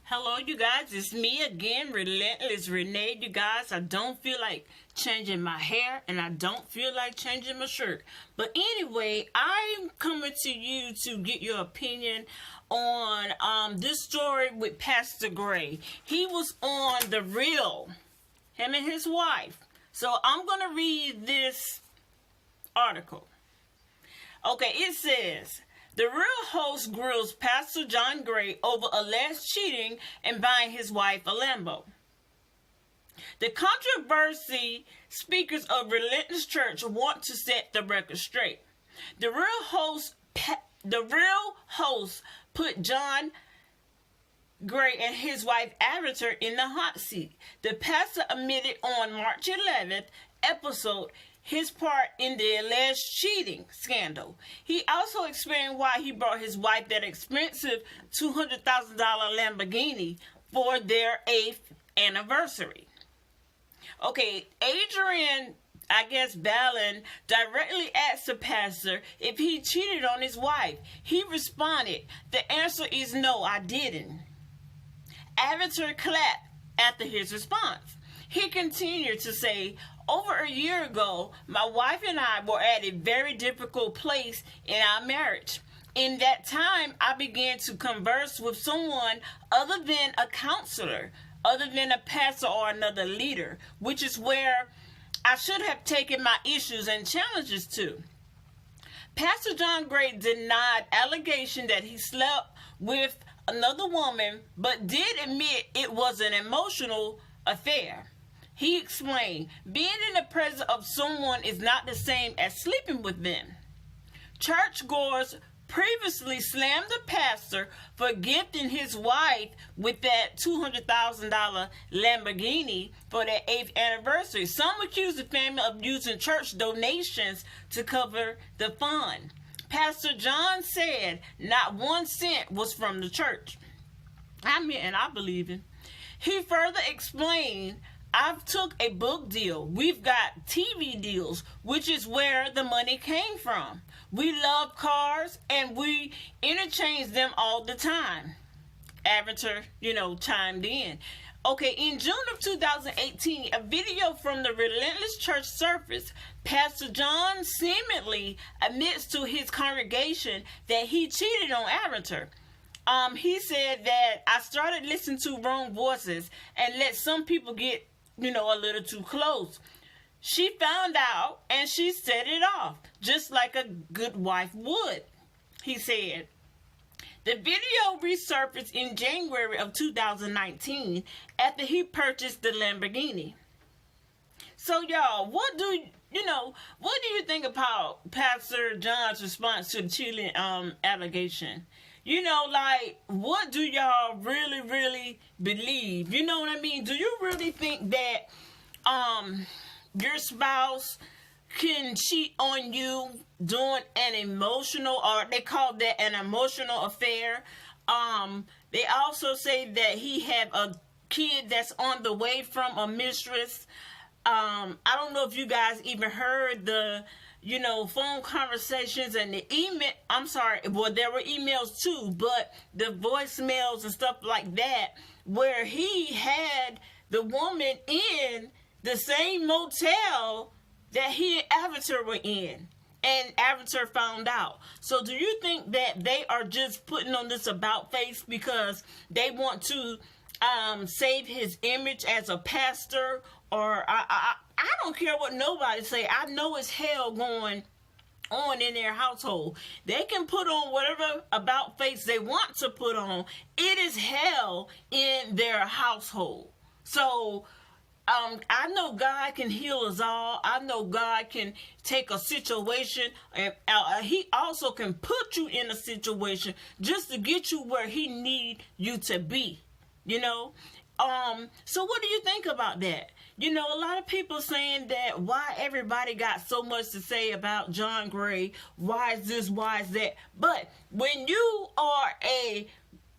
Hello, you guys. It's me again, Relentless Renee. You guys, I don't feel like changing my hair and I don't feel like changing my shirt. But anyway, I'm coming to you to get your opinion on this story with Pastor Gray. He was on The Real, him and his wife. So I'm going to read this article. Okay, it says, The Real host grills Pastor John Gray over alleged cheating and buying his wife a Lambo. The controversy speakers of Relentless Church want to set the record straight. The Real host put John Gray and his wife Avatar in the hot seat. The pastor admitted on March 11th episode his part in the alleged cheating scandal. He also explained why he brought his wife that expensive $200,000 Lamborghini for their 8th anniversary. Okay, Adrian, Ballin directly asked the pastor if he cheated on his wife. He responded, "The answer is no, I didn't." Avatar clapped after his response. He continued to say, "Over a year ago, my wife and I were at a very difficult place in our marriage. In that time, I began to converse with someone other than a counselor, other than a pastor or another leader, which is where I should have taken my issues and challenges to." Pastor John Gray denied allegation that he slept with another woman, but did admit it was an emotional affair. He explained, "Being in the presence of someone is not the same as sleeping with them." Churchgoers previously slammed the pastor for gifting his wife with that $200,000 Lamborghini for their 8th anniversary. Some accused the family of using church donations to cover the fund. Pastor John said not 1 cent was from the church. And I believe him. He further explained, "I've took a book deal. We've got TV deals, which is where the money came from. We love cars and we interchange them all the time." Avatar, chimed in. Okay, in June of 2018, a video from the Relentless Church surfaced. Pastor John seemingly admits to his congregation that he cheated on Avatar. He said that, "I started listening to wrong voices and let some people get a little too close. She found out and she set it off, just like a good wife would," he said. The video resurfaced in January of 2019 after he purchased the Lamborghini. So y'all, what do you think about Pastor John's response to the cheating allegation? What do y'all really believe? You know what I mean? Do you really think that your spouse can cheat on you during an emotional, or they call that an emotional affair? They also say that he had a kid that's on the way from a mistress. I don't know if you guys even heard the phone conversations and the email. I'm sorry, well, there were emails too, but the voicemails and stuff like that, where he had the woman in the same motel that he and Avatar were in, and Avatar found out. So do you think that they are just putting on this about face because they want to save his image as a pastor? Or I don't care what nobody say. I know it's hell going on in their household. They can put on whatever about face they want to put on. It is hell in their household. So I know God can heal us all. I know God can take a situation and he also can put you in a situation just to get you where he need you to be. So what do you think about that? A lot of people saying that why everybody got so much to say about John Gray. Why is this? Why is that? But when you are a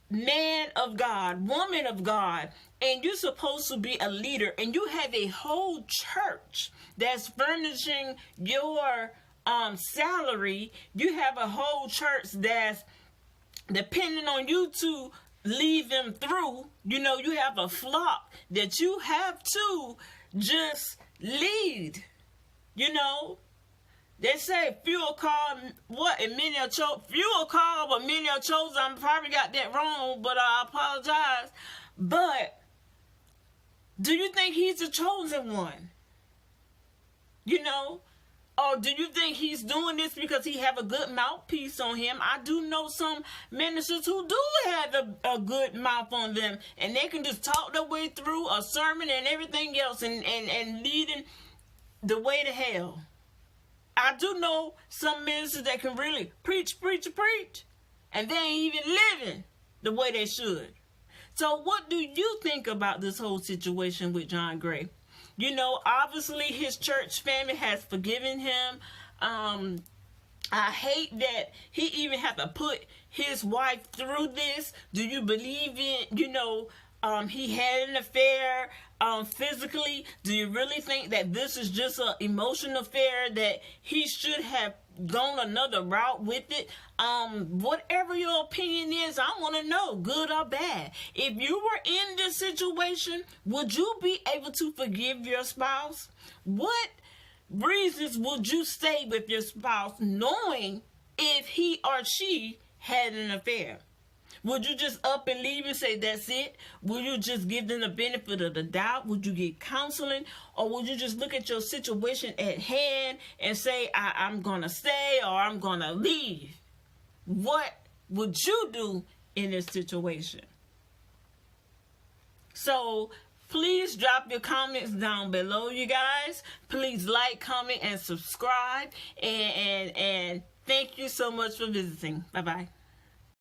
man of God, woman of God, and you're supposed to be a leader, and you have a whole church that's furnishing your salary, you have a whole church that's depending on you to lead them through. You know, you have a flock that you have to just lead. You know, they say few called, what, and many are chosen. Few are called, but many are chosen. I probably got that wrong, but I apologize. But do you think he's the chosen one? You know? Or do you think he's doing this because he have a good mouthpiece on him? I do know some ministers who do have a good mouth on them, and they can just talk their way through a sermon and everything else and leading the way to hell. I do know some ministers that can really preach, and they ain't even living the way they should. So what do you think about this whole situation with John Gray? You know, obviously his church family has forgiven him. I hate that he even had to put his wife through this. Do you believe in, you know, he had an affair physically? Do you really think that this is just an emotional affair, that he should have gone another route with it? Whatever your opinion is, I want to know, good or bad. If you were in this situation, would you be able to forgive your spouse? What reasons would you stay with your spouse knowing if he or she had an affair? Would you just up and leave and say that's it? Would you just give them the benefit of the doubt? Would you get counseling? Or would you just look at your situation at hand and say, I'm going to stay or I'm going to leave? What would you do in this situation? So please drop your comments down below, you guys. Please like, comment, and subscribe. And thank you so much for visiting. Bye-bye.